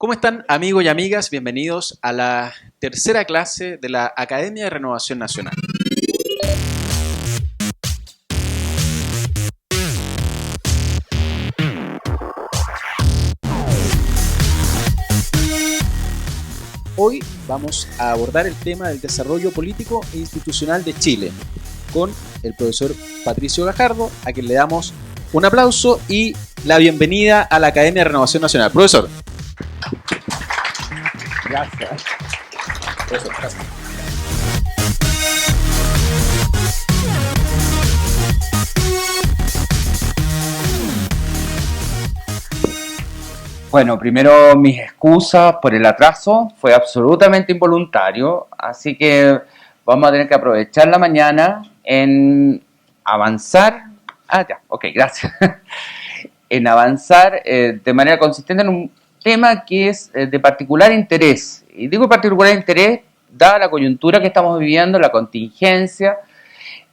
¿Cómo están, amigos y amigas? Bienvenidos a la tercera clase de la Academia de Renovación Nacional. Hoy vamos a abordar el tema del desarrollo político e institucional de Chile con el profesor Patricio Gajardo, a quien le damos un aplauso y la bienvenida a la Academia de Renovación Nacional. Profesor. Gracias. Profesor, gracias. Bueno, primero mis excusas por el atraso, fue absolutamente involuntario, así que vamos a tener que aprovechar la mañana en avanzar. Gracias. En avanzar de manera consistente en un tema que es de particular interés. Y digo particular interés, dada la coyuntura que estamos viviendo, la contingencia,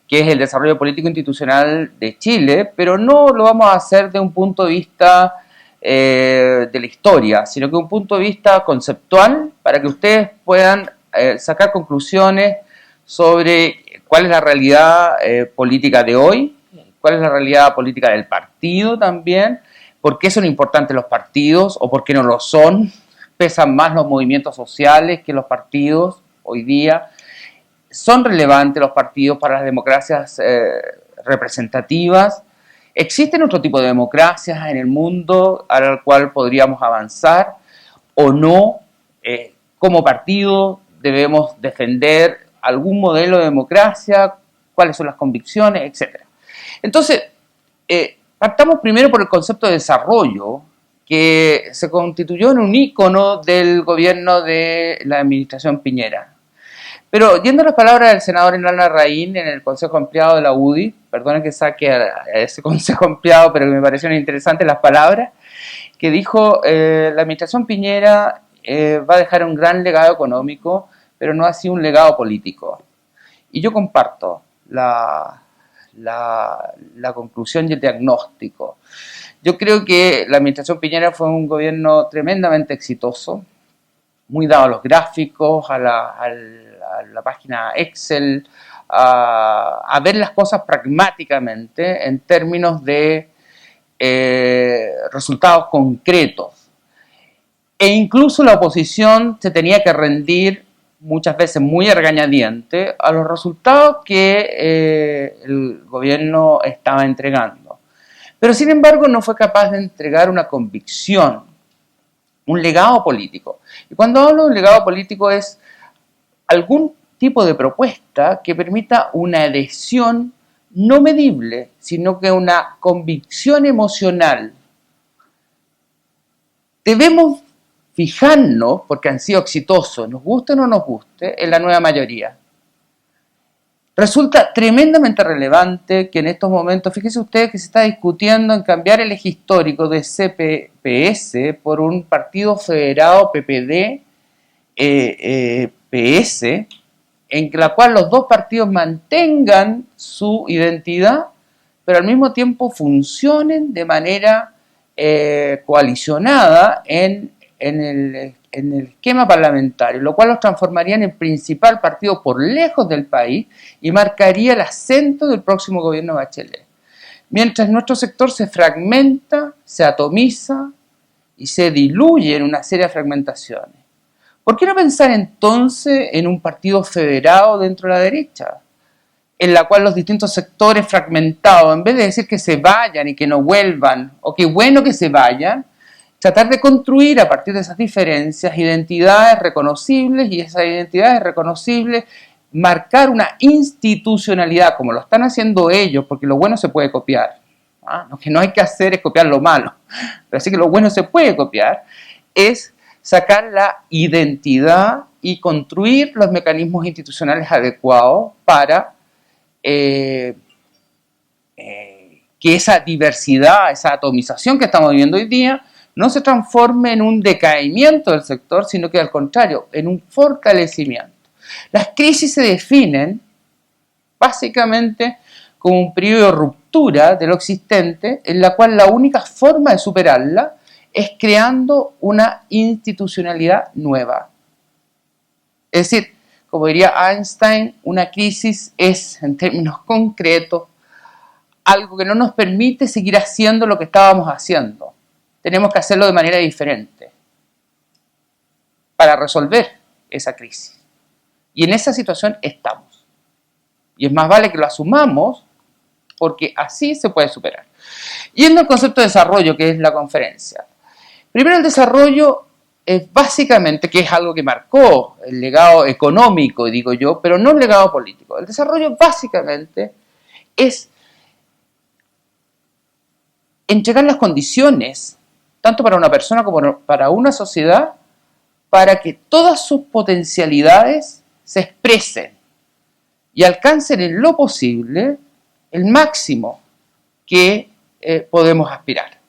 que es el desarrollo político institucional de Chile, pero no lo vamos a hacer de un punto de vista de la historia, sino que un punto de vista conceptual para que ustedes puedan sacar conclusiones sobre cuál es la realidad política de hoy, cuál es la realidad política del partido también, por qué son importantes los partidos o por qué no lo son, pesan más los movimientos sociales que los partidos hoy día, son relevantes los partidos para las democracias representativas. ¿Existen otro tipo de democracias en el mundo al cual podríamos avanzar o no? Como partido debemos defender algún modelo de democracia, cuáles son las convicciones, etcétera. Entonces, partamos primero por el concepto de desarrollo, que se constituyó en un ícono del gobierno de la administración Piñera. Pero yendo a las palabras del senador Enral Larraín en el Consejo Ampliado de la UDI, perdonen que saque a ese Consejo Ampliado, pero que me parecieron interesantes las palabras, que dijo, la administración Piñera va a dejar un gran legado económico, pero no así un legado político. Y yo comparto la conclusión y el diagnóstico. Yo creo que la administración Piñera fue un gobierno tremendamente exitoso, muy dado a los gráficos, a la página Excel, a ver las cosas pragmáticamente en términos de resultados concretos. E incluso la oposición se tenía que rendir muchas veces muy a regañadientes a los resultados que el gobierno estaba entregando. Pero sin embargo no fue capaz de entregar una convicción, un legado político. Y cuando hablo de un legado político es algún tipo de propuesta que permita una adhesión no medible, sino que una convicción emocional. Debemos fijarnos, porque han sido exitosos, nos guste o no nos guste, en la nueva mayoría. Resulta tremendamente relevante que en estos momentos, fíjense ustedes que se está discutiendo en cambiar el eje histórico de CPS por un partido federado PPD, PS, en la cual los dos partidos mantengan su identidad, pero al mismo tiempo funcionen de manera coalicionada en el esquema parlamentario, lo cual los transformaría en el principal partido por lejos del país y marcaría el acento del próximo gobierno Bachelet. Mientras nuestro sector se fragmenta, se atomiza y se diluye en una serie de fragmentaciones. ¿Por qué no pensar entonces en un partido federado dentro de la derecha, en la cual los distintos sectores fragmentados, en vez de decir que se vayan y que no vuelvan, o qué bueno que se vayan, tratar de construir a partir de esas diferencias identidades reconocibles y esas identidades reconocibles marcar una institucionalidad como lo están haciendo ellos, porque lo bueno se puede copiar. Lo que no hay que hacer es copiar lo malo, pero así que lo bueno se puede copiar, es sacar la identidad y construir los mecanismos institucionales adecuados para que esa diversidad, esa atomización que estamos viviendo hoy día, no se transforme en un decaimiento del sector, sino que al contrario, en un fortalecimiento. Las crisis se definen básicamente como un periodo de ruptura de lo existente, en la cual la única forma de superarla es creando una institucionalidad nueva. Es decir, como diría Einstein, una crisis es, en términos concretos, algo que no nos permite seguir haciendo lo que estábamos haciendo. Tenemos que hacerlo de manera diferente para resolver esa crisis. Y en esa situación estamos. Y es más vale que lo asumamos porque así se puede superar. Yendo al concepto de desarrollo, que es la conferencia. Primero, el desarrollo es básicamente, que es algo que marcó el legado económico, digo yo, pero no el legado político. El desarrollo básicamente es entregar las condiciones, tanto para una persona como para una sociedad, para que todas sus potencialidades se expresen y alcancen en lo posible el máximo que podemos aspirar.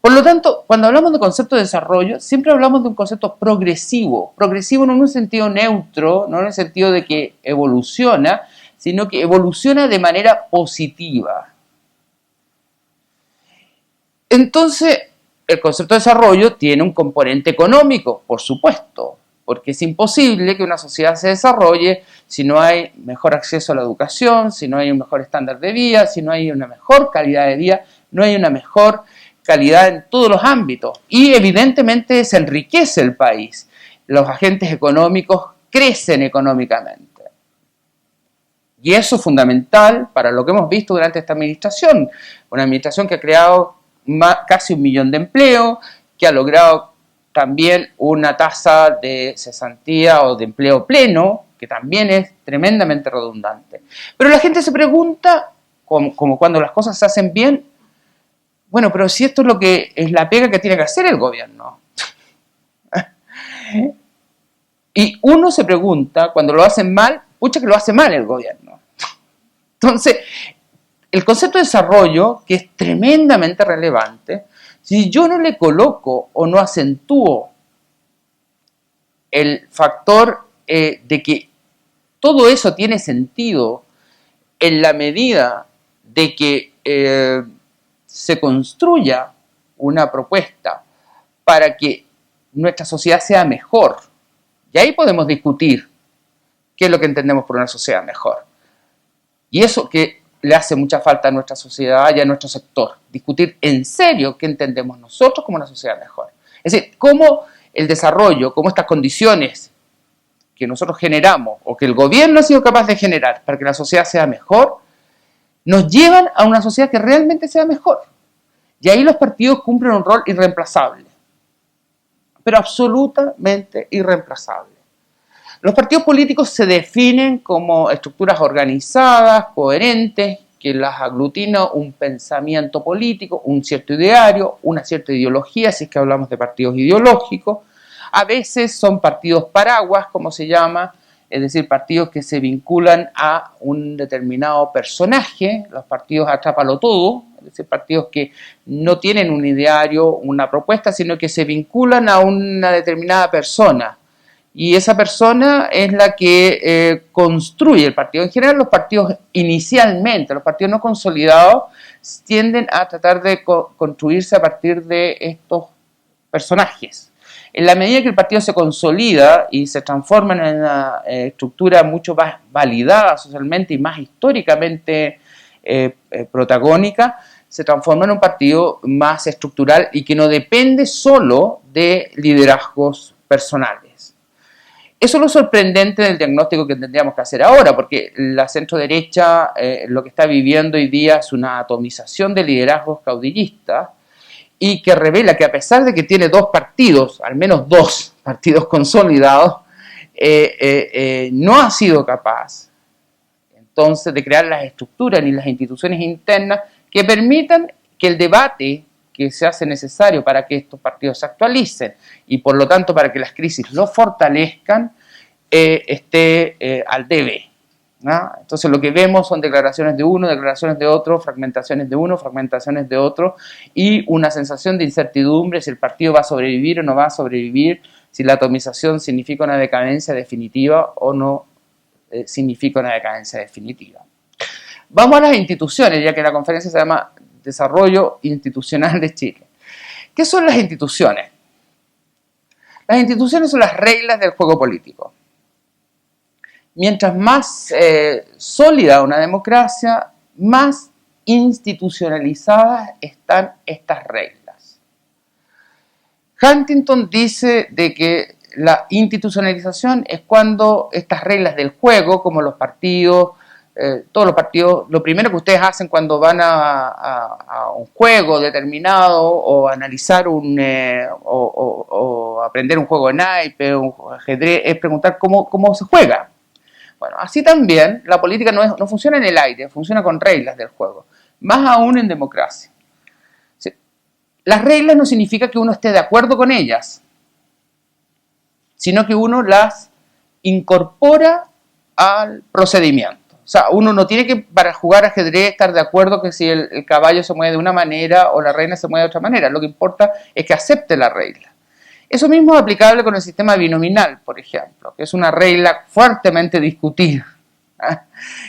Por lo tanto, cuando hablamos de concepto de desarrollo, siempre hablamos de un concepto progresivo. Progresivo no en un sentido neutro, no en el sentido de que evoluciona, sino que evoluciona de manera positiva. Entonces, el concepto de desarrollo tiene un componente económico, por supuesto, porque es imposible que una sociedad se desarrolle si no hay mejor acceso a la educación, si no hay un mejor estándar de vida, si no hay una mejor calidad de vida, no hay una mejor calidad en todos los ámbitos. Y evidentemente se enriquece el país. Los agentes económicos crecen económicamente. Y eso es fundamental para lo que hemos visto durante esta administración. Una administración que ha creado casi 1 millón de empleos, que ha logrado también una tasa de cesantía o de empleo pleno, que también es tremendamente redundante. Pero la gente se pregunta, como cuando las cosas se hacen bien, bueno, pero si esto es lo que es la pega que tiene que hacer el gobierno. Y uno se pregunta, cuando lo hacen mal, pucha que lo hace mal el gobierno. Entonces, el concepto de desarrollo, que es tremendamente relevante, si yo no le coloco o no acentúo el factor de que todo eso tiene sentido en la medida de que se construya una propuesta para que nuestra sociedad sea mejor, y ahí podemos discutir qué es lo que entendemos por una sociedad mejor. Y eso que le hace mucha falta a nuestra sociedad y a nuestro sector, discutir en serio qué entendemos nosotros como una sociedad mejor. Es decir, cómo el desarrollo, cómo estas condiciones que nosotros generamos o que el gobierno ha sido capaz de generar para que la sociedad sea mejor, nos llevan a una sociedad que realmente sea mejor. Y ahí los partidos cumplen un rol irreemplazable, pero absolutamente irreemplazable. Los partidos políticos se definen como estructuras organizadas, coherentes, que las aglutina un pensamiento político, un cierto ideario, una cierta ideología, si es que hablamos de partidos ideológicos. A veces son partidos paraguas, como se llama, es decir, partidos que se vinculan a un determinado personaje, los partidos atrápalo todo, es decir, partidos que no tienen un ideario, una propuesta, sino que se vinculan a una determinada persona. Y esa persona es la que construye el partido. En general, los partidos inicialmente, los partidos no consolidados, tienden a tratar de construirse a partir de estos personajes. En la medida que el partido se consolida y se transforma en una estructura mucho más validada socialmente y más históricamente protagónica, se transforma en un partido más estructural y que no depende solo de liderazgos personales. Eso es lo sorprendente del diagnóstico que tendríamos que hacer ahora, porque la centro-derecha lo que está viviendo hoy día es una atomización de liderazgos caudillistas y que revela que a pesar de que tiene dos partidos, al menos dos partidos consolidados, no ha sido capaz entonces de crear las estructuras ni las instituciones internas que permitan que el debate que se hace necesario para que estos partidos se actualicen y por lo tanto para que las crisis los fortalezcan, esté al debe, ¿no? Entonces lo que vemos son declaraciones de uno, declaraciones de otro, fragmentaciones de uno, fragmentaciones de otro y una sensación de incertidumbre si el partido va a sobrevivir o no va a sobrevivir, si la atomización significa una decadencia definitiva o no significa una decadencia definitiva. Vamos a las instituciones, ya que la conferencia se llama Desarrollo Institucional de Chile. ¿Qué son las instituciones? Las instituciones son las reglas del juego político. Mientras más sólida una democracia, más institucionalizadas están estas reglas. Huntington dice de que la institucionalización es cuando estas reglas del juego, como los partidos, todos los partidos, lo primero que ustedes hacen cuando van a un juego determinado o analizar o aprender un juego de naipe, un ajedrez, es preguntar cómo se juega. Bueno, así también la política no funciona en el aire, funciona con reglas del juego, más aún en democracia. Sí. Las reglas no significa que uno esté de acuerdo con ellas, sino que uno las incorpora al procedimiento. O sea, uno no tiene que, para jugar ajedrez, estar de acuerdo que si el caballo se mueve de una manera o la reina se mueve de otra manera. Lo que importa es que acepte la regla. Eso mismo es aplicable con el sistema binominal, por ejemplo, que es una regla fuertemente discutida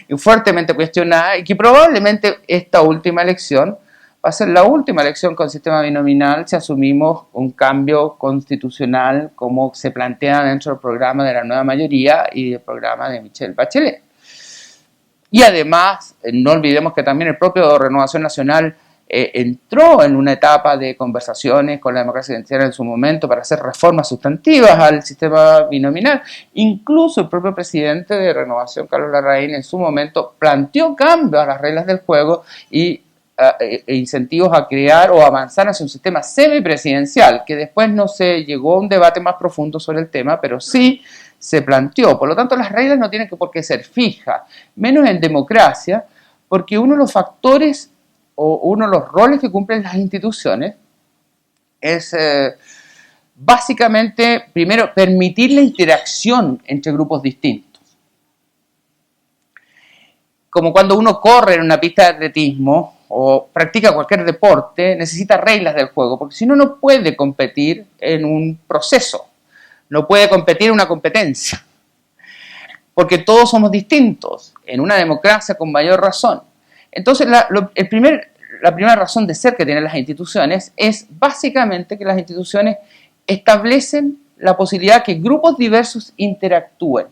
y fuertemente cuestionada, y que probablemente esta última elección va a ser la última elección con sistema binominal si asumimos un cambio constitucional como se plantea dentro del programa de la nueva mayoría y del programa de Michelle Bachelet. Y además, no olvidemos que también el propio Renovación Nacional entró en una etapa de conversaciones con la democracia cristiana en su momento para hacer reformas sustantivas al sistema binominal. Incluso el propio presidente de Renovación, Carlos Larraín, en su momento planteó cambios a las reglas del juego e incentivos a crear o avanzar hacia un sistema semipresidencial, que después no se llegó a un debate más profundo sobre el tema, pero sí se planteó. Por lo tanto, las reglas no tienen por qué ser fijas, menos en democracia, porque uno de los factores o uno de los roles que cumplen las instituciones es básicamente, primero, permitir la interacción entre grupos distintos. Como cuando uno corre en una pista de atletismo o practica cualquier deporte, necesita reglas del juego, porque si no, no puede competir en un proceso. No puede competir en una competencia, porque todos somos distintos, en una democracia con mayor razón. Entonces, la primera razón de ser que tienen las instituciones es básicamente que las instituciones establecen la posibilidad que grupos diversos interactúen.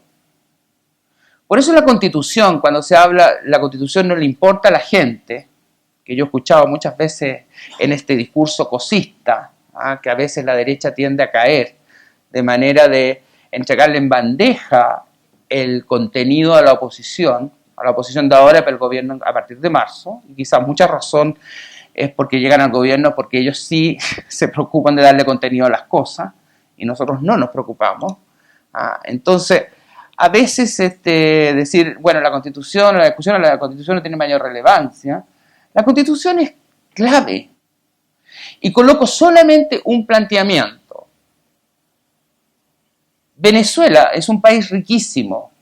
Por eso la Constitución, cuando se habla, la Constitución no le importa a la gente, que yo he escuchado muchas veces en este discurso cosista, que a veces la derecha tiende a caer, de manera de entregarle en bandeja el contenido a la oposición de ahora, pero el gobierno a partir de marzo, y quizás mucha razón es porque llegan al gobierno porque ellos sí se preocupan de darle contenido a las cosas, y nosotros no nos preocupamos. Entonces, a veces decir, bueno, la discusión de la Constitución no tiene mayor relevancia. La Constitución es clave, y coloco solamente un planteamiento. Venezuela es un país riquísimo,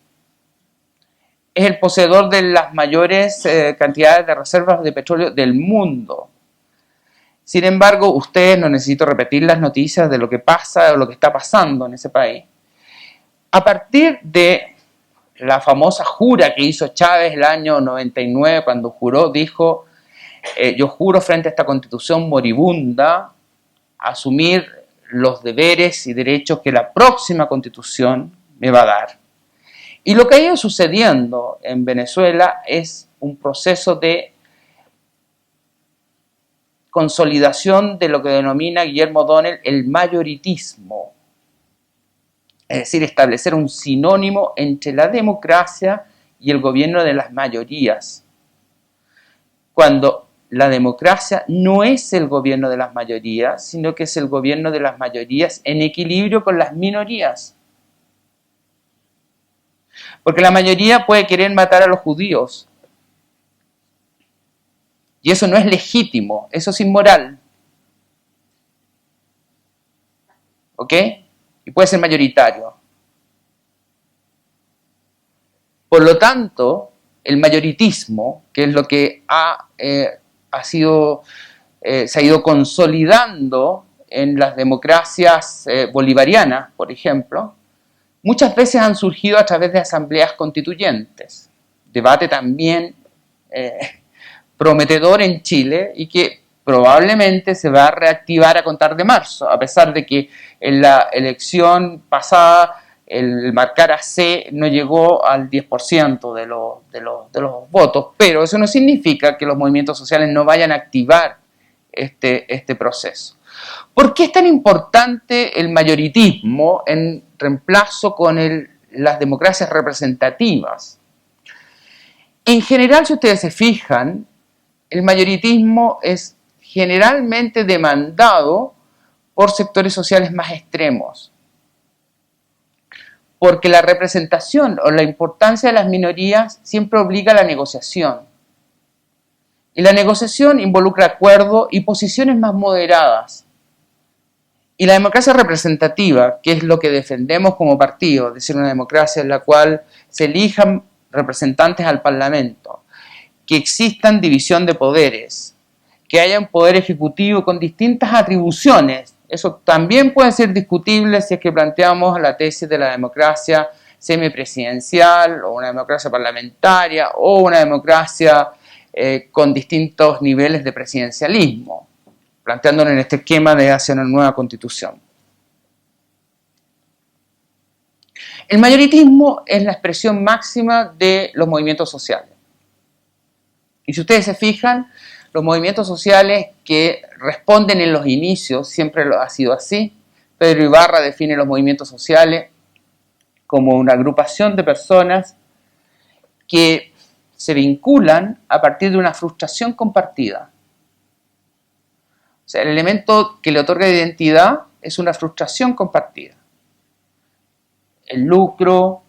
es el poseedor de las mayores cantidades de reservas de petróleo del mundo. Sin embargo, ustedes, no necesito repetir las noticias de lo que pasa o lo que está pasando en ese país. A partir de la famosa jura que hizo Chávez el año 99, cuando juró, dijo, yo juro frente a esta constitución moribunda asumir los deberes y derechos que la próxima constitución me va a dar. Y lo que ha ido sucediendo en Venezuela es un proceso de consolidación de lo que denomina Guillermo O'Donnell el mayoritismo. Es decir, establecer un sinónimo entre la democracia y el gobierno de las mayorías. Cuando la democracia no es el gobierno de las mayorías, sino que es el gobierno de las mayorías en equilibrio con las minorías. Porque la mayoría puede querer matar a los judíos. Y eso no es legítimo, eso es inmoral. ¿Ok? Y puede ser mayoritario. Por lo tanto, el mayoritismo, que es lo que se ha ido consolidando en las democracias bolivarianas, por ejemplo, muchas veces han surgido a través de asambleas constituyentes. Debate también prometedor en Chile y que probablemente se va a reactivar a contar de marzo, a pesar de que en la elección pasada el marcar a C no llegó al 10% de los votos, pero eso no significa que los movimientos sociales no vayan a activar este proceso. ¿Por qué es tan importante el mayoritismo en reemplazo con las democracias representativas? En general, si ustedes se fijan, el mayoritismo es generalmente demandado por sectores sociales más extremos, porque la representación o la importancia de las minorías siempre obliga a la negociación. Y la negociación involucra acuerdo y posiciones más moderadas. Y la democracia representativa, que es lo que defendemos como partido, es decir, una democracia en la cual se elijan representantes al Parlamento, que existan división de poderes, que haya un poder ejecutivo con distintas atribuciones. Eso también puede ser discutible si es que planteamos la tesis de la democracia semipresidencial o una democracia parlamentaria o una democracia con distintos niveles de presidencialismo, planteándolo en este esquema de hacia una nueva constitución. El mayoritismo es la expresión máxima de los movimientos sociales. Y si ustedes se fijan, los movimientos sociales que responden en los inicios, siempre lo ha sido así. Pedro Ibarra define los movimientos sociales como una agrupación de personas que se vinculan a partir de una frustración compartida. O sea, el elemento que le otorga identidad es una frustración compartida. El lucro,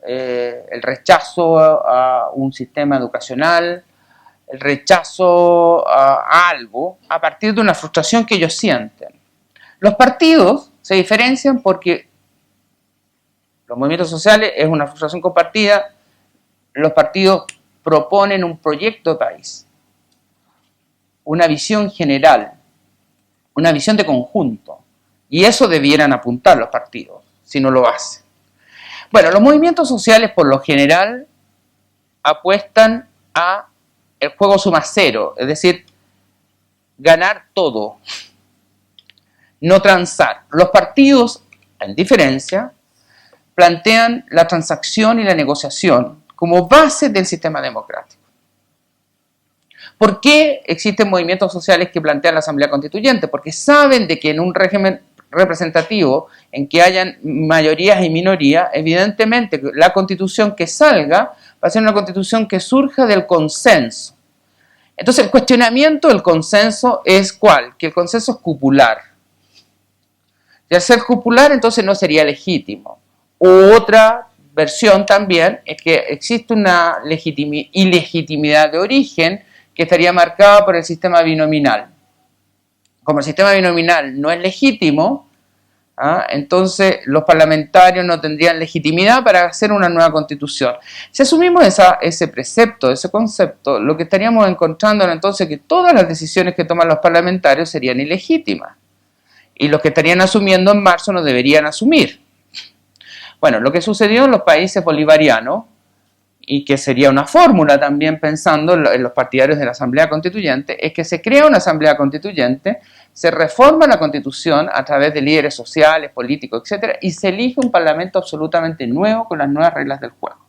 el rechazo a un sistema educacional, el rechazo a algo a partir de una frustración que ellos sienten. Los partidos se diferencian porque los movimientos sociales es una frustración compartida, los partidos proponen un proyecto de país, una visión general, una visión de conjunto, y eso debieran apuntar los partidos, si no lo hacen. Bueno, los movimientos sociales por lo general apuestan a el juego suma cero, es decir, ganar todo, no transar. Los partidos, en diferencia, plantean la transacción y la negociación como base del sistema democrático. ¿Por qué existen movimientos sociales que plantean la Asamblea Constituyente? Porque saben de que en un régimen representativo en que hayan mayorías y minorías, evidentemente la constitución que salga va a ser una constitución que surja del consenso. Entonces el cuestionamiento del consenso es ¿cuál? Que el consenso es cupular. Y al ser cupular entonces no sería legítimo. Otra versión también es que existe una ilegitimidad de origen que estaría marcada por el sistema binominal. Como el sistema binominal no es legítimo, entonces los parlamentarios no tendrían legitimidad para hacer una nueva constitución. Si asumimos ese precepto, ese concepto, lo que estaríamos encontrando entonces es que todas las decisiones que toman los parlamentarios serían ilegítimas. Y los que estarían asumiendo en marzo no deberían asumir. Bueno, lo que sucedió en los países bolivarianos, y que sería una fórmula también pensando en los partidarios de la Asamblea Constituyente, es que se crea una Asamblea Constituyente, se reforma la Constitución a través de líderes sociales, políticos, etc., y se elige un parlamento absolutamente nuevo con las nuevas reglas del juego.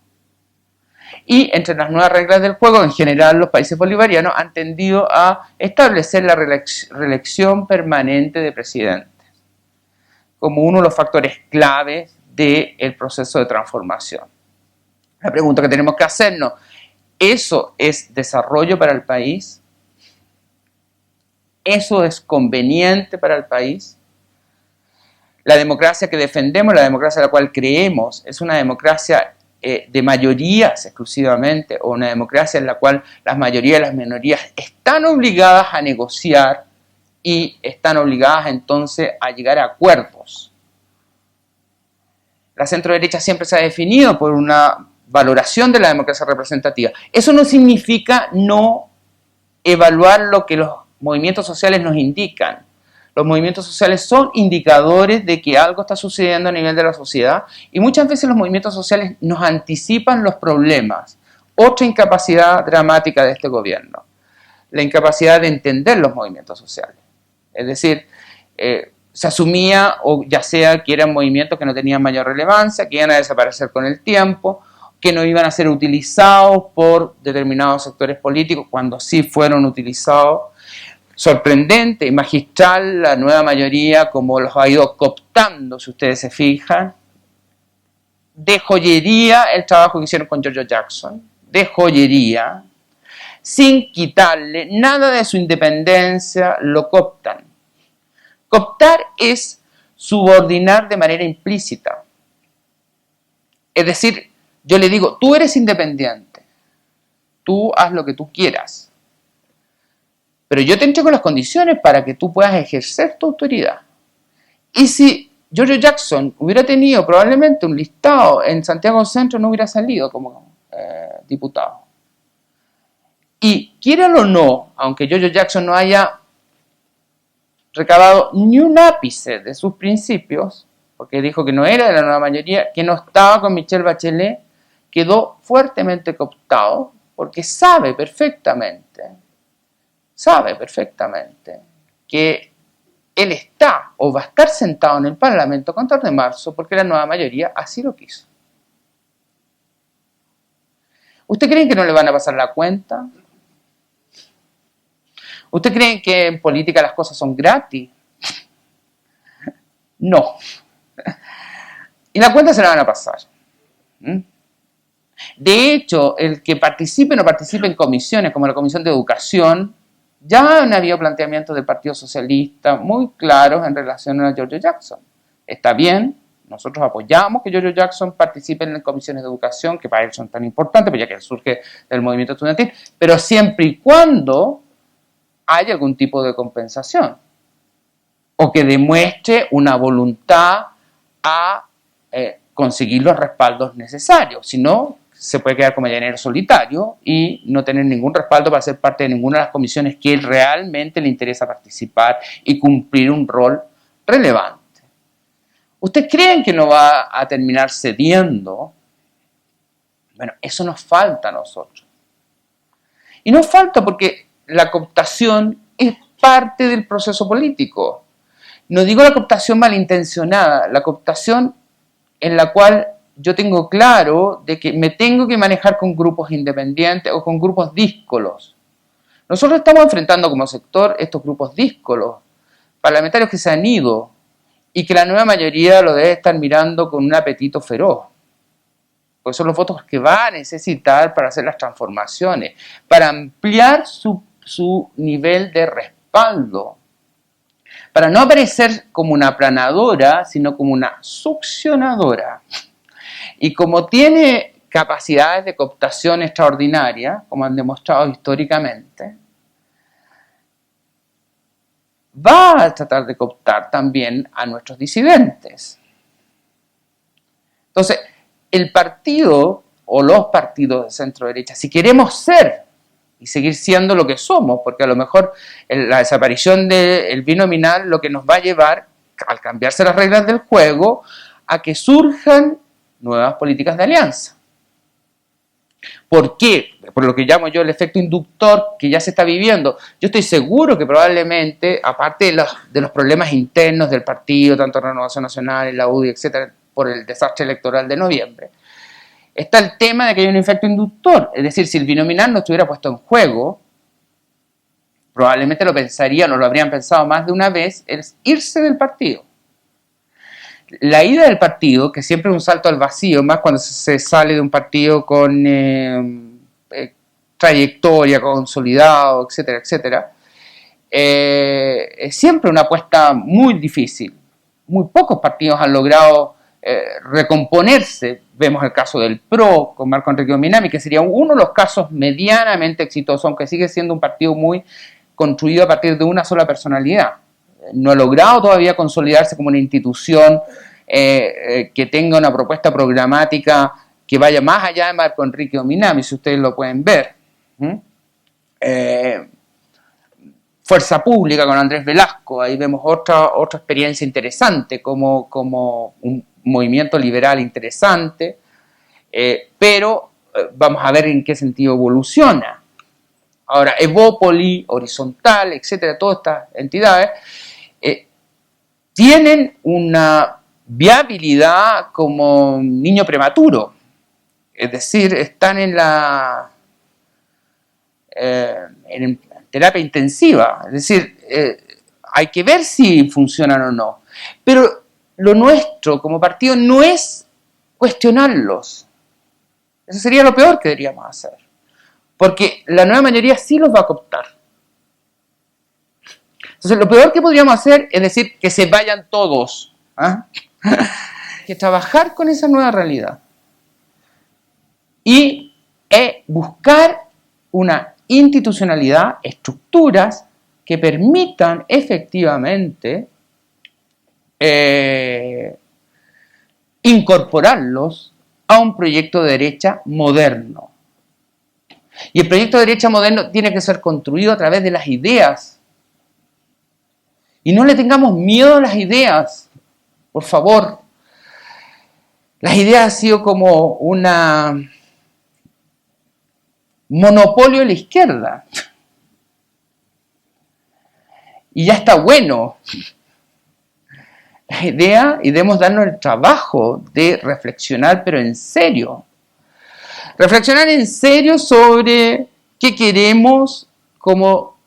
Y entre las nuevas reglas del juego, en general, los países bolivarianos han tendido a establecer la reelección permanente de presidentes como uno de los factores claves del proceso de transformación. La pregunta que tenemos que hacernos, ¿eso es desarrollo para el país? ¿Eso es conveniente para el país? La democracia que defendemos, la democracia en la cual creemos, es una democracia de mayorías exclusivamente, o una democracia en la cual las mayorías y las minorías están obligadas a negociar y están obligadas entonces a llegar a acuerdos. La centroderecha siempre se ha definido por una valoración de la democracia representativa. Eso no significa no evaluar lo que los movimientos sociales nos indican. Los movimientos sociales son indicadores de que algo está sucediendo a nivel de la sociedad y muchas veces los movimientos sociales nos anticipan los problemas. Otra incapacidad dramática de este gobierno. la incapacidad de entender los movimientos sociales. Es decir, se asumía, o ya sea que eran movimientos que no tenían mayor relevancia, que iban a desaparecer con el tiempo, que no iban a ser utilizados por determinados sectores políticos, cuando sí fueron utilizados. Sorprendente y magistral la nueva mayoría, como los ha ido cooptando, si ustedes se fijan. De joyería el trabajo que hicieron con George Jackson, de joyería, sin quitarle nada de su independencia, lo cooptan. Cooptar es subordinar de manera implícita. Es decir, yo le digo, tú eres independiente, tú haz lo que tú quieras, pero yo te entrego las condiciones para que tú puedas ejercer tu autoridad. Y si George Jackson hubiera tenido probablemente un listado en Santiago Centro, no hubiera salido como diputado. Y quieran o no, aunque George Jackson no haya recabado ni un ápice de sus principios, porque dijo que no era de la nueva mayoría, que no estaba con Michelle Bachelet, quedó fuertemente cooptado, porque sabe perfectamente que él está o va a estar sentado en el Parlamento con 3 de marzo porque la nueva mayoría así lo quiso. ¿Usted creen que no le van a pasar la cuenta? ¿Usted cree que en política las cosas son gratis? No. Y la cuenta se la van a pasar. De hecho, el que participe o no participe en comisiones como la Comisión de Educación, ya han habido planteamientos del Partido Socialista muy claros en relación a George Jackson. Está bien, nosotros apoyamos que George Jackson participe en las comisiones de educación, que para él son tan importantes, pues ya que él surge del movimiento estudiantil, pero siempre y cuando haya algún tipo de compensación o que demuestre una voluntad a conseguir los respaldos necesarios. Si no, se puede quedar como llanero solitario y no tener ningún respaldo para ser parte de ninguna de las comisiones que él realmente le interesa participar y cumplir un rol relevante. ¿Ustedes creen que no va a terminar cediendo? Bueno, eso nos falta a nosotros. Y nos falta porque la cooptación es parte del proceso político. No digo la cooptación malintencionada, la cooptación en la cual yo tengo claro de que me tengo que manejar con grupos independientes o con grupos díscolos. Nosotros estamos enfrentando como sector estos grupos díscolos, parlamentarios que se han ido y que la nueva mayoría lo debe estar mirando con un apetito feroz. Porque son los votos que va a necesitar para hacer las transformaciones, para ampliar su nivel de respaldo, para no aparecer como una aplanadora, sino como una succionadora. Y como tiene capacidades de cooptación extraordinarias, como han demostrado históricamente, va a tratar de cooptar también a nuestros disidentes. Entonces, el partido o los partidos de centro-derecha, si queremos ser y seguir siendo lo que somos, porque a lo mejor la desaparición del binominal lo que nos va a llevar, al cambiarse las reglas del juego, a que surjan nuevas políticas de alianza. ¿Por qué? Por lo que llamo yo el efecto inductor que ya se está viviendo. Yo estoy seguro que probablemente, aparte de los problemas internos del partido, tanto Renovación Nacional, la UDI, etcétera, por el desastre electoral de noviembre, está el tema de que hay un efecto inductor. Es decir, si el binominal no estuviera puesto en juego, probablemente lo pensarían o lo habrían pensado más de una vez, es irse del partido. La ida del partido, que siempre es un salto al vacío, más cuando se sale de un partido con trayectoria, consolidado, etcétera, etcétera, es siempre una apuesta muy difícil. Muy pocos partidos han logrado recomponerse. Vemos el caso del PRO con Marco Enrique Minami, que sería uno de los casos medianamente exitosos, aunque sigue siendo un partido muy construido a partir de una sola personalidad. No ha logrado todavía consolidarse como una institución que tenga una propuesta programática que vaya más allá de Marco Enrique Minami, si ustedes lo pueden ver. Fuerza Pública con Andrés Velasco, ahí vemos otra experiencia interesante, como un movimiento liberal interesante, pero vamos a ver en qué sentido evoluciona. Ahora, Evópoli, Horizontal, etcétera, todas estas entidades tienen una viabilidad como un niño prematuro. Es decir, están en terapia intensiva. Es decir, hay que ver si funcionan o no. Pero lo nuestro como partido no es cuestionarlos. Eso sería lo peor que deberíamos hacer. Porque la nueva mayoría sí los va a cooptar. Entonces, lo peor que podríamos hacer es decir que se vayan todos. ¿Ah? Que trabajar con esa nueva realidad. Y buscar una institucionalidad, estructuras que permitan efectivamente incorporarlos a un proyecto de derecha moderno. Y el proyecto de derecha moderno tiene que ser construido a través de las ideas. Y no le tengamos miedo a las ideas, por favor. Las ideas han sido como una monopolio de la izquierda. Y ya está bueno. La idea, y debemos darnos el trabajo de reflexionar, pero en serio. Reflexionar en serio sobre qué queremos como...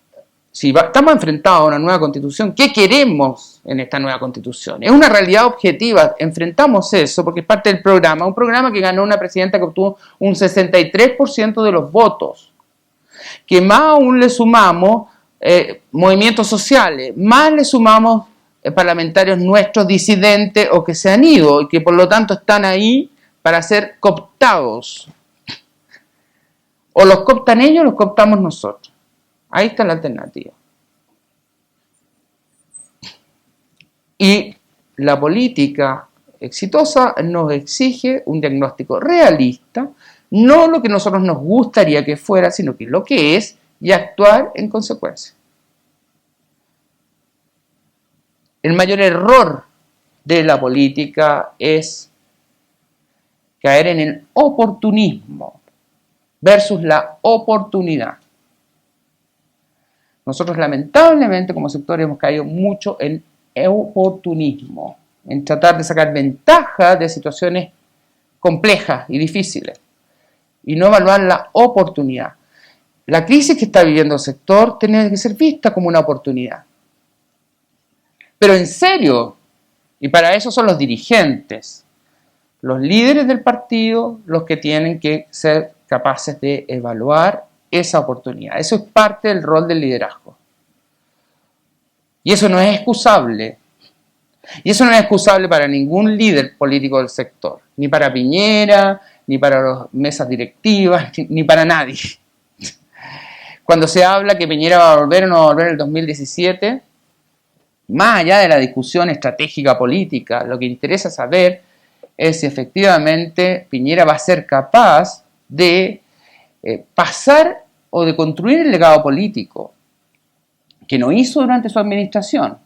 Si estamos enfrentados a una nueva constitución, ¿qué queremos en esta nueva constitución? Es una realidad objetiva, enfrentamos eso porque es parte del programa, un programa que ganó una presidenta que obtuvo un 63% de los votos, que más aún le sumamos movimientos sociales, más le sumamos parlamentarios nuestros disidentes o que se han ido y que por lo tanto están ahí para ser cooptados. O los cooptan ellos o los cooptamos nosotros. Ahí está la alternativa. Y la política exitosa nos exige un diagnóstico realista, no lo que a nosotros nos gustaría que fuera, sino que lo que es, y actuar en consecuencia. El mayor error de la política es caer en el oportunismo versus la oportunidad. Nosotros lamentablemente como sector hemos caído mucho en oportunismo, en tratar de sacar ventaja de situaciones complejas y difíciles y no evaluar la oportunidad. La crisis que está viviendo el sector tiene que ser vista como una oportunidad. Pero en serio, y para eso son los dirigentes, los líderes del partido, los que tienen que ser capaces de evaluar esa oportunidad. Eso es parte del rol del liderazgo. Y eso no es excusable. Y eso no es excusable para ningún líder político del sector. Ni para Piñera, ni para las mesas directivas, ni para nadie. Cuando se habla que Piñera va a volver o no va a volver en el 2017, más allá de la discusión estratégica política, lo que interesa saber es si efectivamente Piñera va a ser capaz de pasar o de construir el legado político que no hizo durante su administración.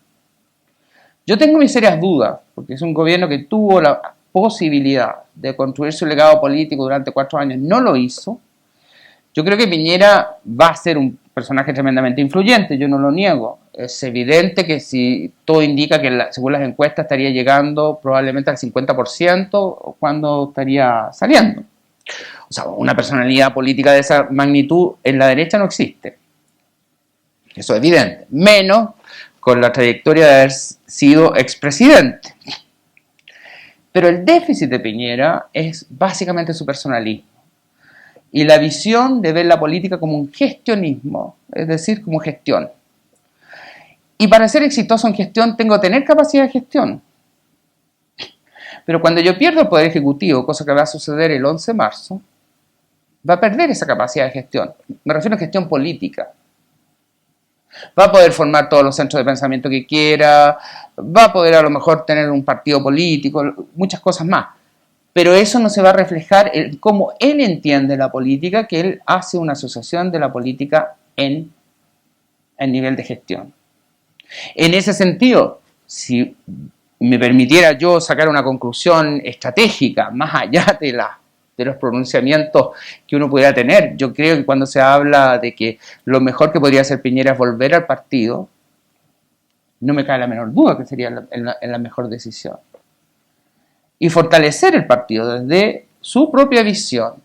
Yo tengo mis serias dudas, porque es un gobierno que tuvo la posibilidad de construir su legado político durante 4 años, no lo hizo. Yo creo que Piñera va a ser un personaje tremendamente influyente, yo no lo niego. Es evidente que si todo indica que según las encuestas estaría llegando probablemente al 50% cuando estaría saliendo. O sea, una personalidad política de esa magnitud en la derecha no existe. Eso es evidente. Menos con la trayectoria de haber sido expresidente. Pero el déficit de Piñera es básicamente su personalismo. Y la visión de ver la política como un gestionismo, es decir, como gestión. Y para ser exitoso en gestión tengo que tener capacidad de gestión. Pero cuando yo pierdo el poder ejecutivo, cosa que va a suceder el 11 de marzo, va a perder esa capacidad de gestión. Me refiero a gestión política. Va a poder formar todos los centros de pensamiento que quiera, va a poder a lo mejor tener un partido político, muchas cosas más. Pero eso no se va a reflejar en cómo él entiende la política, que él hace una asociación de la política en nivel de gestión. En ese sentido, si me permitiera yo sacar una conclusión estratégica más allá de las de los pronunciamientos que uno pudiera tener. Yo creo que cuando se habla de que lo mejor que podría hacer Piñera es volver al partido, no me cabe la menor duda que sería la mejor decisión. Y fortalecer el partido desde su propia visión,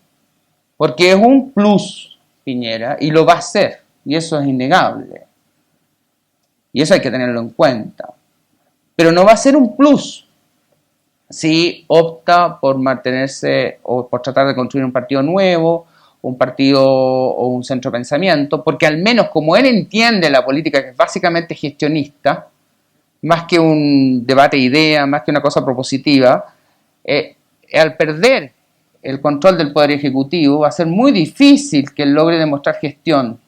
porque es un plus Piñera y lo va a hacer, y eso es innegable. Y eso hay que tenerlo en cuenta. Pero no va a ser un plus si opta por mantenerse o por tratar de construir un partido nuevo, un partido o un centro de pensamiento, porque al menos como él entiende la política, que es básicamente gestionista, más que un debate de ideas, más que una cosa propositiva, al perder el control del Poder Ejecutivo va a ser muy difícil que él logre demostrar gestión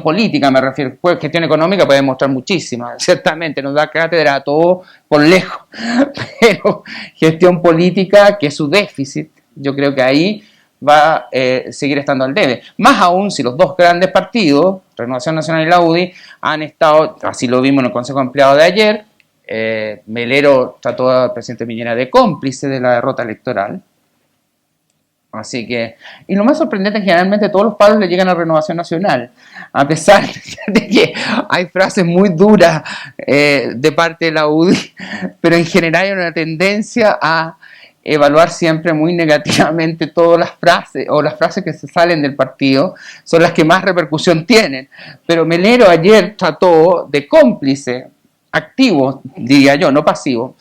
política, me refiero. Pues gestión económica puede demostrar muchísima, ciertamente nos da cátedra a todo por lejos, pero gestión política, que es su déficit, yo creo que ahí va a seguir estando al debe. Más aún si los dos grandes partidos, Renovación Nacional y la UDI, han estado, así lo vimos en el Consejo de Empleados de ayer, Melero trató al presidente Piñera de cómplice de la derrota electoral. Así que, y lo más sorprendente es que generalmente todos los palos le llegan a Renovación Nacional, a pesar de que hay frases muy duras de parte de la UDI, pero en general hay una tendencia a evaluar siempre muy negativamente todas las frases, o las frases que se salen del partido son las que más repercusión tienen. Pero Melero ayer trató de cómplice activo, diría yo, no pasivo,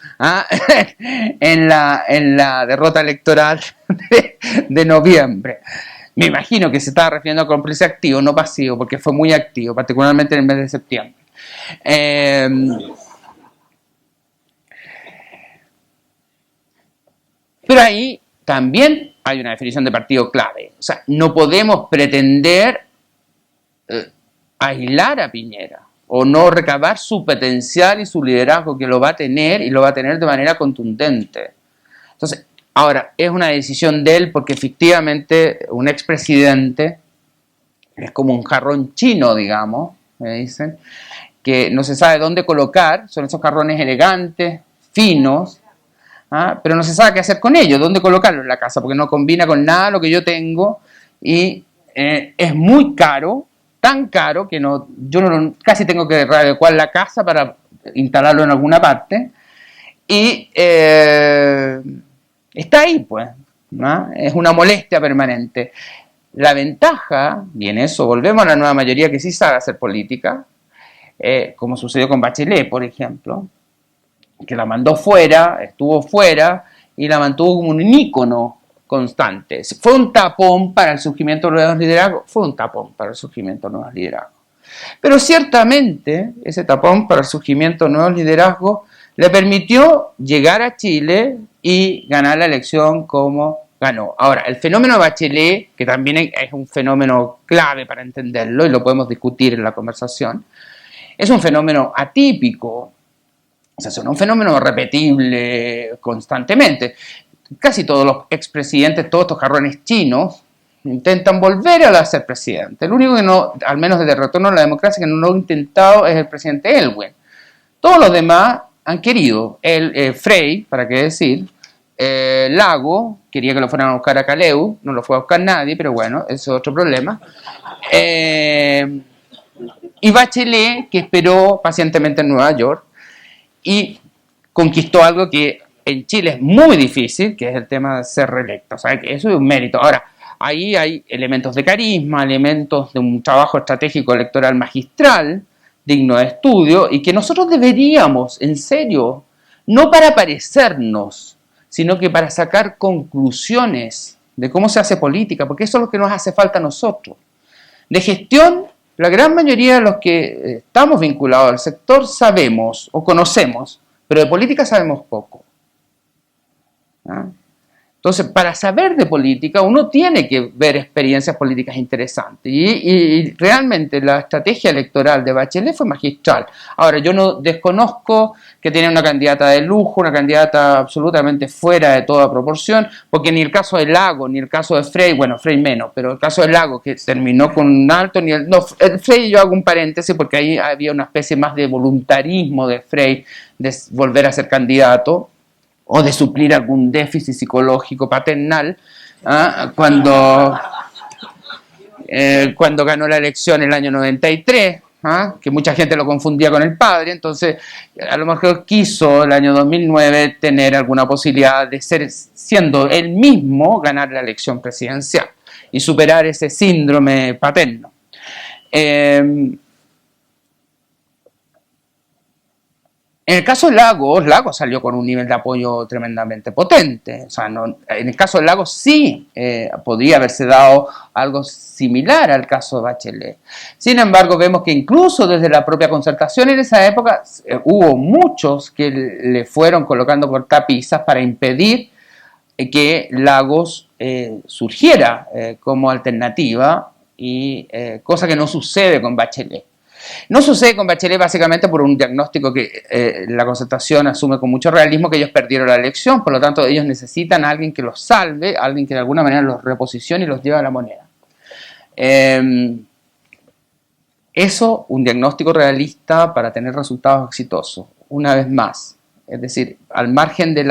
en la derrota electoral de noviembre. Me imagino que se estaba refiriendo a cómplice activo, no pasivo, porque fue muy activo, particularmente en el mes de septiembre. Pero ahí también hay una definición de partido clave. O sea, no podemos pretender aislar a Piñera o no recabar su potencial y su liderazgo, que lo va a tener y lo va a tener de manera contundente. Entonces, ahora, es una decisión de él porque efectivamente un expresidente es como un jarrón chino, digamos, me dicen, que no se sabe dónde colocar, son esos jarrones elegantes, finos, pero no se sabe qué hacer con ellos, dónde colocarlo en la casa, porque no combina con nada lo que yo tengo y es muy caro, tan caro que yo casi tengo que readecuar la casa para instalarlo en alguna parte y está ahí, pues, ¿no? Es una molestia permanente. La ventaja, y en eso volvemos a la nueva mayoría que sí sabe hacer política, como sucedió con Bachelet, por ejemplo, que la mandó fuera, estuvo fuera y la mantuvo como un ícono constante. ¿Fue un tapón para el surgimiento de nuevos liderazgos? Fue un tapón para el surgimiento de nuevos liderazgos. Pero ciertamente ese tapón para el surgimiento de nuevos liderazgos le permitió llegar a Chile y ganar la elección como ganó. Ahora, el fenómeno de Bachelet, que también es un fenómeno clave para entenderlo y lo podemos discutir en la conversación, es un fenómeno atípico. O sea, es un fenómeno repetible constantemente. Casi todos los expresidentes, todos estos jarrones chinos, intentan volver a ser presidente. El único que no, al menos desde el retorno a la democracia, que no lo ha intentado es el presidente Elwin. Todos los demás han querido. Frey, para qué decir, Lago, quería que lo fueran a buscar a Caleu, no lo fue a buscar nadie, pero bueno, eso es otro problema. Y Bachelet, que esperó pacientemente en Nueva York y conquistó algo que en Chile es muy difícil, que es el tema de ser reelecto. O sea, que eso es un mérito. Ahora, ahí hay elementos de carisma, elementos de un trabajo estratégico electoral magistral, digno de estudio, y que nosotros deberíamos, en serio, no para parecernos, sino que para sacar conclusiones de cómo se hace política, porque eso es lo que nos hace falta a nosotros. De gestión, la gran mayoría de los que estamos vinculados al sector sabemos o conocemos, pero de política sabemos poco. Entonces, para saber de política, uno tiene que ver experiencias políticas interesantes. Y realmente la estrategia electoral de Bachelet fue magistral. Ahora, yo no desconozco que tiene una candidata de lujo, una candidata absolutamente fuera de toda proporción, porque ni el caso de Lago, ni el caso de Frey, bueno, Frey menos, pero el caso de Lago, que terminó con un alto nivel. No, el Frey, yo hago un paréntesis, porque ahí había una especie más de voluntarismo de Frey de volver a ser candidato. o de suplir algún déficit psicológico paternal, cuando ganó la elección en el año 93, que mucha gente lo confundía con el padre, entonces a lo mejor quiso el año 2009 tener alguna posibilidad de siendo él mismo, ganar la elección presidencial y superar ese síndrome paterno. En el caso de Lagos salió con un nivel de apoyo tremendamente potente. O sea, en el caso de Lagos sí podría haberse dado algo similar al caso de Bachelet. Sin embargo, vemos que incluso desde la propia Concertación en esa época hubo muchos que le fueron colocando cortapisas para impedir que Lagos surgiera como alternativa, y cosa que no sucede con Bachelet. No sucede con Bachelet básicamente por un diagnóstico que la Concertación asume con mucho realismo, que ellos perdieron la elección, por lo tanto ellos necesitan a alguien que los salve, a alguien que de alguna manera los reposicione y los lleve a la moneda. Eso, un diagnóstico realista para tener resultados exitosos, una vez más. Es decir, al margen de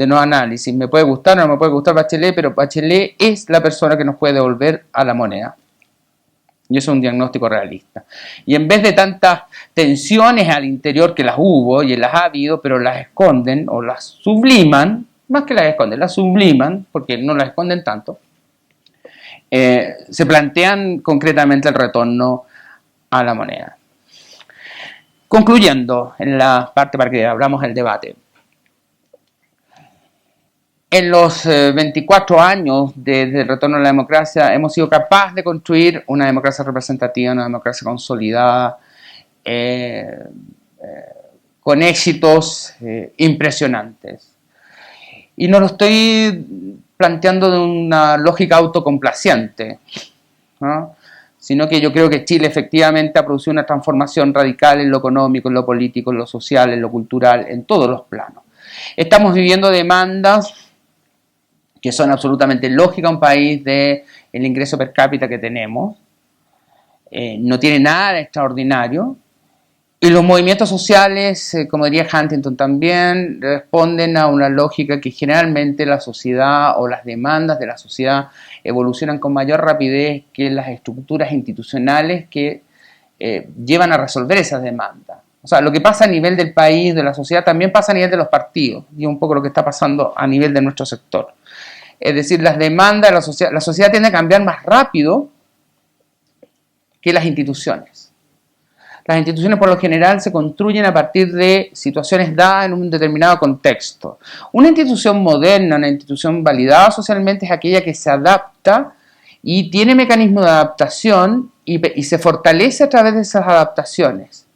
no análisis, me puede gustar o no me puede gustar Bachelet, pero Bachelet es la persona que nos puede devolver a la moneda. Y eso es un diagnóstico realista. Y en vez de tantas tensiones al interior, que las hubo y las ha habido, pero las esconden o las subliman, más que las esconden, las subliman, porque no las esconden tanto, se plantean concretamente el retorno a la moneda. Concluyendo en la parte para que hablamos del debate. En los 24 años desde el retorno a la democracia hemos sido capaces de construir una democracia representativa, una democracia consolidada, con éxitos impresionantes. Y no lo estoy planteando de una lógica autocomplaciente, ¿no? Sino que yo creo que Chile efectivamente ha producido una transformación radical en lo económico, en lo político, en lo social, en lo cultural, en todos los planos. Estamos viviendo demandas que son absolutamente lógicas a un país del ingreso per cápita que tenemos. No tiene nada de extraordinario. Y los movimientos sociales, como diría Huntington también, responden a una lógica que generalmente la sociedad o las demandas de la sociedad evolucionan con mayor rapidez que las estructuras institucionales que llevan a resolver esas demandas. O sea, lo que pasa a nivel del país, de la sociedad, también pasa a nivel de los partidos, y un poco lo que está pasando a nivel de nuestro sector. Es decir, las demandas de la sociedad tiende a cambiar más rápido que las instituciones. Las instituciones por lo general se construyen a partir de situaciones dadas en un determinado contexto. Una institución moderna, una institución validada socialmente es aquella que se adapta y tiene mecanismos de adaptación y se fortalece a través de esas adaptaciones.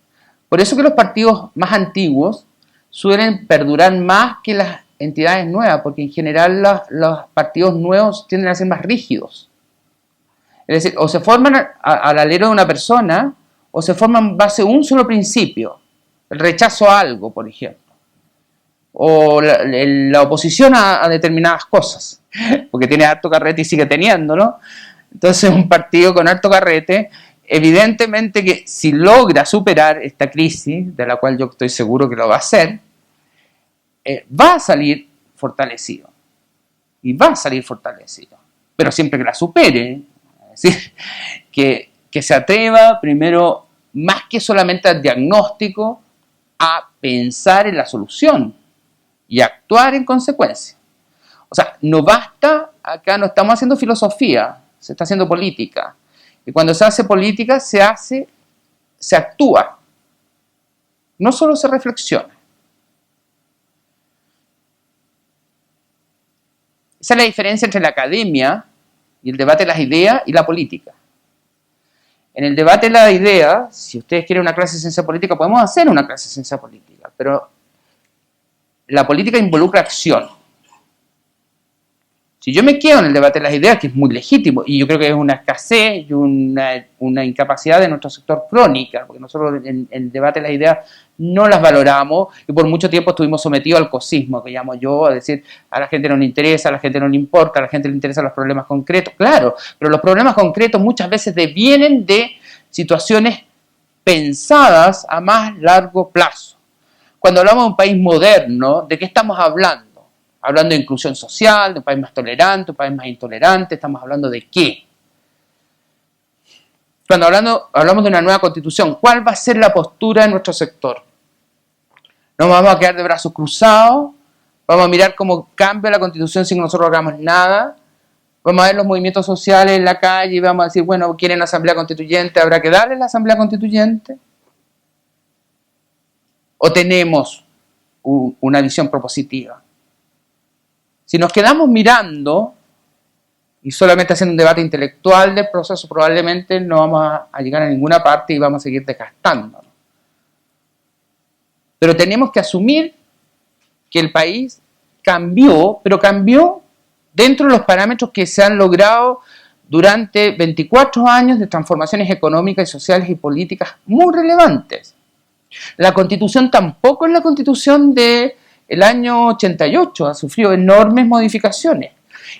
Por eso que los partidos más antiguos suelen perdurar más que las entidades nuevas, porque en general los partidos nuevos tienden a ser más rígidos. Es decir, o se forman al alero de una persona, o se forman en base a un solo principio, el rechazo a algo, por ejemplo, o la oposición a determinadas cosas, porque tiene harto carrete y sigue teniéndolo. Entonces un partido con harto carrete, evidentemente que si logra superar esta crisis, de la cual yo estoy seguro que lo va a hacer, va a salir fortalecido, y va a salir fortalecido, pero siempre que la supere, es decir, que se atreva primero, más que solamente al diagnóstico, a pensar en la solución y actuar en consecuencia. O sea, no basta, acá no estamos haciendo filosofía, se está haciendo política. Y cuando se hace política, se actúa, no solo se reflexiona. Esa es la diferencia entre la academia y el debate de las ideas y la política. En el debate de la idea, si ustedes quieren una clase de ciencia política, podemos hacer una clase de ciencia política, pero la política involucra acción. Si yo me quedo en el debate de las ideas, que es muy legítimo, y yo creo que es una escasez y una incapacidad de nuestro sector crónica, porque nosotros en el debate de las ideas no las valoramos, y por mucho tiempo estuvimos sometidos al cosismo, que llamo yo, a decir, a la gente no le interesa, a la gente no le importa, a la gente le interesan los problemas concretos. Claro, pero los problemas concretos muchas veces devienen de situaciones pensadas a más largo plazo. Cuando hablamos de un país moderno, ¿de qué estamos hablando? Hablando de inclusión social, de un país más tolerante, un país más intolerante, ¿estamos hablando de qué? Cuando hablamos de una nueva constitución, ¿cuál va a ser la postura de nuestro sector? ¿Nos vamos a quedar de brazos cruzados? ¿Vamos a mirar cómo cambia la constitución sin que nosotros hagamos nada? ¿Vamos a ver los movimientos sociales en la calle y vamos a decir, bueno, quieren asamblea constituyente, habrá que darle la asamblea constituyente? ¿O tenemos una visión propositiva? Si nos quedamos mirando y solamente haciendo un debate intelectual del proceso, probablemente no vamos a llegar a ninguna parte y vamos a seguir desgastándonos. Pero tenemos que asumir que el país cambió, pero cambió dentro de los parámetros que se han logrado durante 24 años de transformaciones económicas y sociales y políticas muy relevantes. La Constitución tampoco es la Constitución del año 88, ha sufrido enormes modificaciones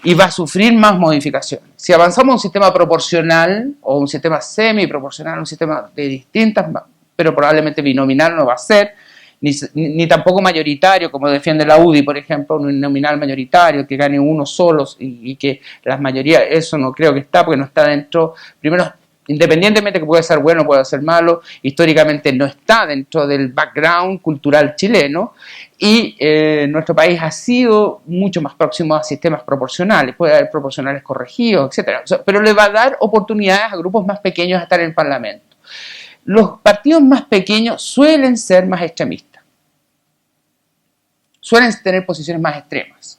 y va a sufrir más modificaciones. Si avanzamos a un sistema proporcional o un sistema semiproporcional, un sistema de distintas, pero probablemente binominal no va a ser, ni tampoco mayoritario, como defiende la UDI, por ejemplo, un nominal mayoritario, que gane uno solo y que las mayorías, eso no creo que está, porque no está dentro, primero, independientemente que puede ser bueno o puede ser malo, históricamente no está dentro del background cultural chileno, y nuestro país ha sido mucho más próximo a sistemas proporcionales, puede haber proporcionales corregidos, etc. O sea, pero le va a dar oportunidades a grupos más pequeños a estar en el Parlamento. Los partidos más pequeños suelen ser más extremistas, suelen tener posiciones más extremas.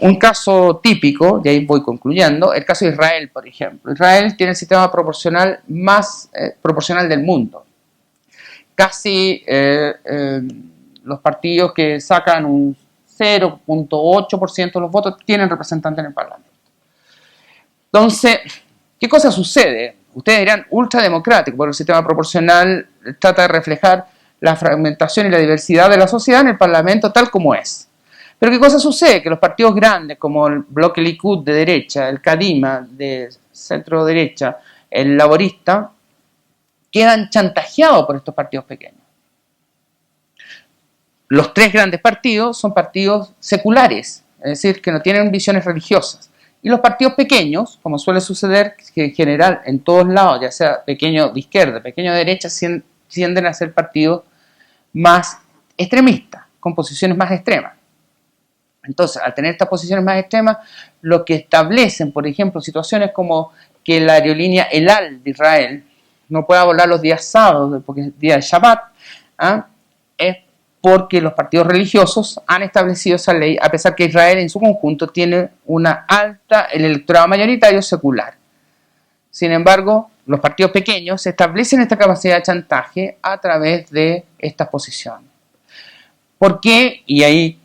Un caso típico, y ahí voy concluyendo, el caso de Israel, por ejemplo. Israel tiene el sistema proporcional más proporcional del mundo. Casi los partidos que sacan un 0.8% de los votos tienen representantes en el Parlamento. Entonces, ¿qué cosa sucede? Ustedes dirán ultrademocrático, porque el sistema proporcional trata de reflejar la fragmentación y la diversidad de la sociedad en el Parlamento tal como es. Pero ¿qué cosa sucede? Que los partidos grandes, como el bloque Likud de derecha, el Kadima de centro derecha, el laborista, quedan chantajeados por estos partidos pequeños. Los tres grandes partidos son partidos seculares, es decir, que no tienen visiones religiosas. Y los partidos pequeños, como suele suceder, que en general en todos lados, ya sea pequeño de izquierda, pequeño de derecha, tienden a ser partidos más extremistas, con posiciones más extremas. Entonces, al tener estas posiciones más extremas, lo que establecen, por ejemplo, situaciones como que la aerolínea El Al de Israel no pueda volar los días sábados, porque es día de Shabbat, es porque los partidos religiosos han establecido esa ley, a pesar que Israel en su conjunto tiene el electorado mayoritario secular. Sin embargo, los partidos pequeños establecen esta capacidad de chantaje a través de estas posiciones. ¿Por qué? Y ahí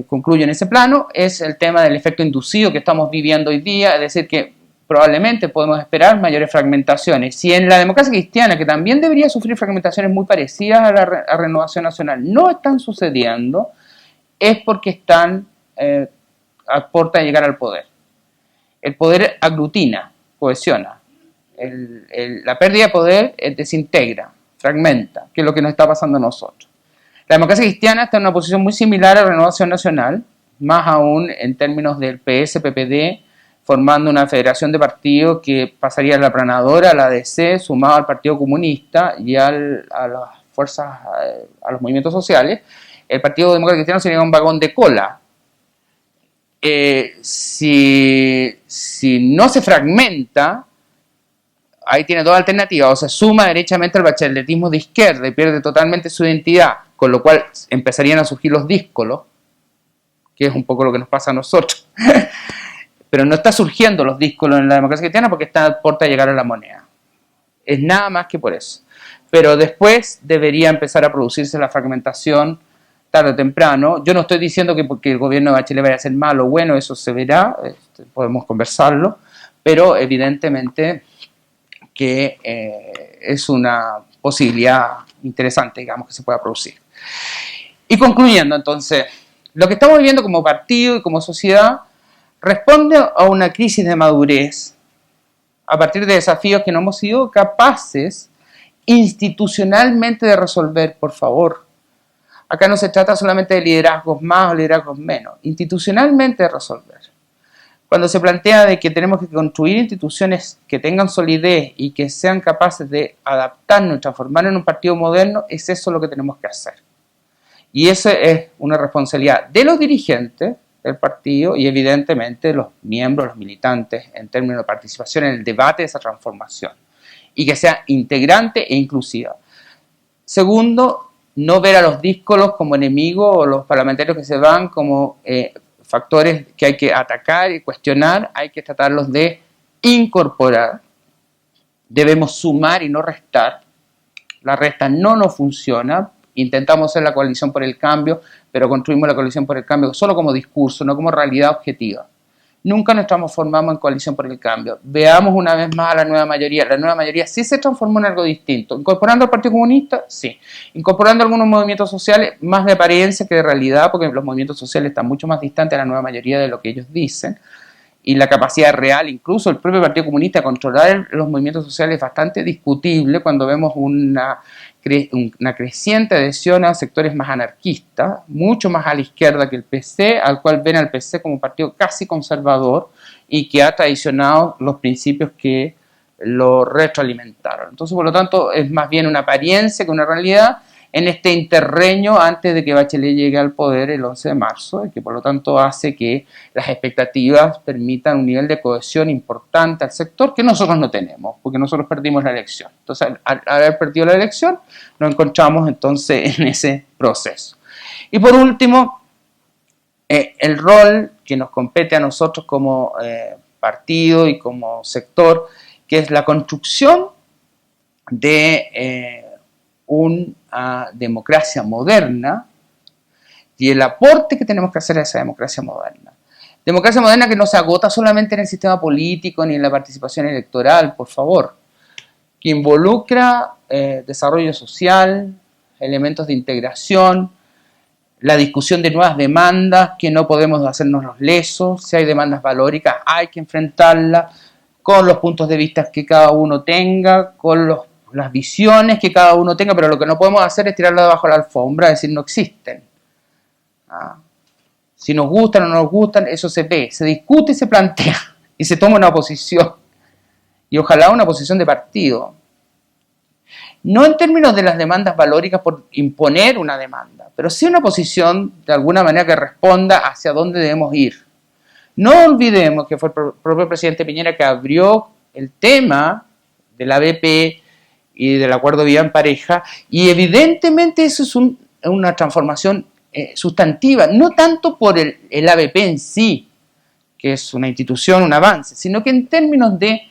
concluyo en ese plano, es el tema del efecto inducido que estamos viviendo hoy día, es decir, que probablemente podemos esperar mayores fragmentaciones. Si en la democracia cristiana, que también debería sufrir fragmentaciones muy parecidas a la Renovación Nacional, no están sucediendo, es porque están a puerta de llegar al poder. El poder aglutina, cohesiona. La pérdida de poder desintegra, fragmenta, que es lo que nos está pasando a nosotros. La democracia cristiana está en una posición muy similar a la Renovación Nacional, más aún en términos del PS-PPD, formando una federación de partidos que pasaría a la planadora, a la DC, sumado al Partido Comunista y a las fuerzas, a los movimientos sociales. El Partido Demócrata Cristiano sería un vagón de cola. Si no se fragmenta, ahí tiene dos alternativas: o se suma derechamente al bacheletismo de izquierda y pierde totalmente su identidad, con lo cual empezarían a surgir los díscolos, que es un poco lo que nos pasa a nosotros. Pero no está surgiendo los díscolos en la democracia cristiana porque está a puerta de llegar a la moneda. Es nada más que por eso. Pero después debería empezar a producirse la fragmentación tarde o temprano. Yo no estoy diciendo que porque el gobierno de Bachelet vaya a ser malo o bueno, eso se verá, podemos conversarlo, pero evidentemente que es una posibilidad interesante, digamos, que se pueda producir. Y concluyendo, entonces, lo que estamos viviendo como partido y como sociedad responde a una crisis de madurez a partir de desafíos que no hemos sido capaces institucionalmente de resolver, por favor. Acá no se trata solamente de liderazgos más o liderazgos menos, institucionalmente de resolver. Cuando se plantea de que tenemos que construir instituciones que tengan solidez y que sean capaces de adaptarnos y transformarnos en un partido moderno, es eso lo que tenemos que hacer. Y esa es una responsabilidad de los dirigentes del partido y evidentemente de los miembros, los militantes, en términos de participación en el debate de esa transformación. Y que sea integrante e inclusiva. Segundo, no ver a los díscolos como enemigos o los parlamentarios que se van como factores que hay que atacar y cuestionar, hay que tratarlos de incorporar. Debemos sumar y no restar. La resta no nos funciona. Intentamos hacer la coalición por el cambio, pero construimos la coalición por el cambio solo como discurso, no como realidad objetiva. Nunca nos transformamos en coalición por el cambio. Veamos una vez más a la nueva mayoría. La nueva mayoría sí se transformó en algo distinto. ¿Incorporando al Partido Comunista? Sí. ¿Incorporando algunos movimientos sociales? Más de apariencia que de realidad, porque los movimientos sociales están mucho más distantes de la nueva mayoría de lo que ellos dicen. Y la capacidad real, incluso el propio Partido Comunista, de controlar los movimientos sociales es bastante discutible cuando vemos una creciente adhesión a sectores más anarquistas, mucho más a la izquierda que el PC, al cual ven al PC como un partido casi conservador y que ha traicionado los principios que lo retroalimentaron. Entonces, por lo tanto, es más bien una apariencia que una realidad en este interreño antes de que Bachelet llegue al poder el 11 de marzo, y que por lo tanto hace que las expectativas permitan un nivel de cohesión importante al sector que nosotros no tenemos, porque nosotros perdimos la elección. Entonces, al haber perdido la elección, nos encontramos entonces en ese proceso. Y por último, el rol que nos compete a nosotros como partido y como sector, que es la construcción de una democracia moderna y el aporte que tenemos que hacer a esa democracia moderna. Democracia moderna que no se agota solamente en el sistema político ni en la participación electoral, por favor, que involucra desarrollo social, elementos de integración, la discusión de nuevas demandas, que no podemos hacernos los lesos. Si hay demandas valóricas hay que enfrentarlas con los puntos de vista que cada uno tenga, con las visiones que cada uno tenga, pero lo que no podemos hacer es tirarlo debajo de la alfombra, es decir, no existen. Si nos gustan o no nos gustan, eso se ve, se discute y se plantea, y se toma una posición, y ojalá una posición de partido. No en términos de las demandas valóricas por imponer una demanda, pero sí una posición de alguna manera que responda hacia dónde debemos ir. No olvidemos que fue el propio presidente Piñera que abrió el tema de la ABP y del acuerdo de vida en pareja, y evidentemente eso es una transformación sustantiva, no tanto por el ABP en sí, que es una institución, un avance, sino que en términos de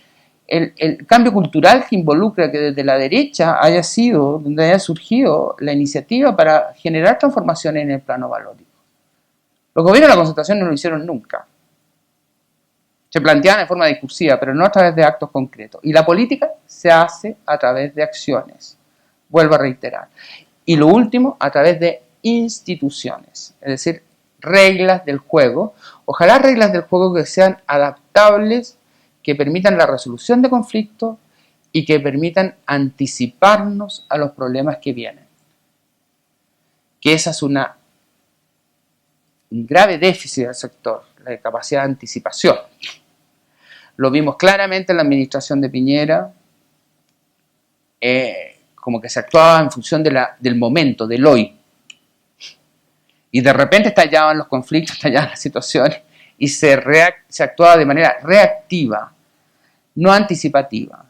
el cambio cultural que involucra que desde la derecha haya sido, donde haya surgido la iniciativa para generar transformaciones en el plano valórico. Los gobiernos de la concertación no lo hicieron nunca. Se planteaban de forma discursiva, pero no a través de actos concretos. Y la política se hace a través de acciones, vuelvo a reiterar. Y lo último, a través de instituciones, es decir, reglas del juego. Ojalá reglas del juego que sean adaptables, que permitan la resolución de conflictos y que permitan anticiparnos a los problemas que vienen. Que esa es un grave déficit del sector, la capacidad de anticipación. Lo vimos claramente en la administración de Piñera, como que se actuaba en función del momento, del hoy. Y de repente estallaban los conflictos, estallaban las situaciones, y se actuaba de manera reactiva, no anticipativa.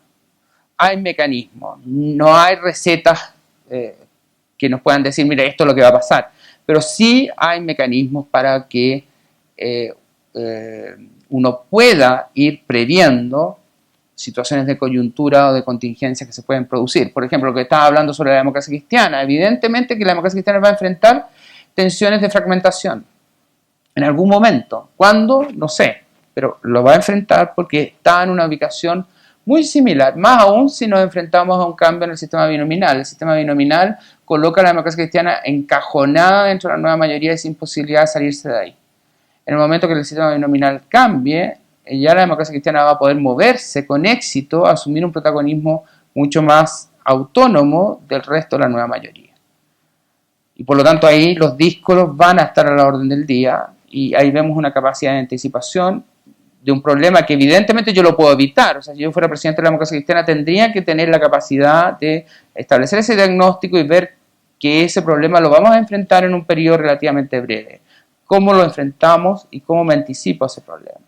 Hay mecanismos, no hay recetas que nos puedan decir, mira, esto es lo que va a pasar, pero sí hay mecanismos para que uno pueda ir previendo situaciones de coyuntura o de contingencia que se pueden producir. Por ejemplo, lo que estaba hablando sobre la democracia cristiana, evidentemente que la democracia cristiana va a enfrentar tensiones de fragmentación en algún momento. ¿Cuándo? No sé, pero lo va a enfrentar porque está en una ubicación muy similar, más aún si nos enfrentamos a un cambio en el sistema binominal. El sistema binominal coloca a la democracia cristiana encajonada dentro de la nueva mayoría y sin posibilidad de salirse de ahí. En el momento que el sistema binominal cambie, ya la democracia cristiana va a poder moverse con éxito, asumir un protagonismo mucho más autónomo del resto de la nueva mayoría. Y por lo tanto ahí los díscolos van a estar a la orden del día y ahí vemos una capacidad de anticipación de un problema que evidentemente yo lo puedo evitar. O sea, si yo fuera presidente de la democracia cristiana tendría que tener la capacidad de establecer ese diagnóstico y ver que ese problema lo vamos a enfrentar en un periodo relativamente breve. ¿Cómo lo enfrentamos y cómo me anticipo a ese problema?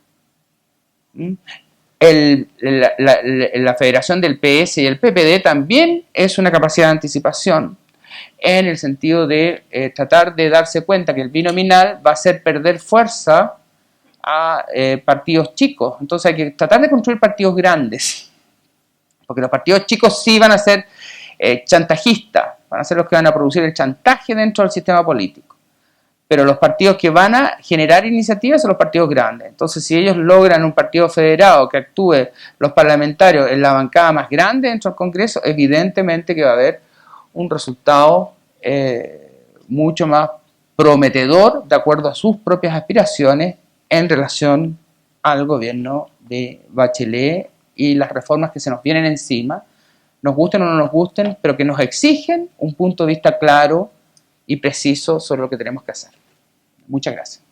La federación del PS y el PPD también es una capacidad de anticipación en el sentido de tratar de darse cuenta que el binominal va a hacer perder fuerza a partidos chicos. Entonces hay que tratar de construir partidos grandes, porque los partidos chicos sí van a ser chantajistas, van a ser los que van a producir el chantaje dentro del sistema político. Pero los partidos que van a generar iniciativas son los partidos grandes. Entonces, si ellos logran un partido federado que actúe los parlamentarios en la bancada más grande dentro del Congreso, evidentemente que va a haber un resultado mucho más prometedor de acuerdo a sus propias aspiraciones en relación al gobierno de Bachelet y las reformas que se nos vienen encima, nos gusten o no nos gusten, pero que nos exigen un punto de vista claro y preciso sobre lo que tenemos que hacer. Muchas gracias.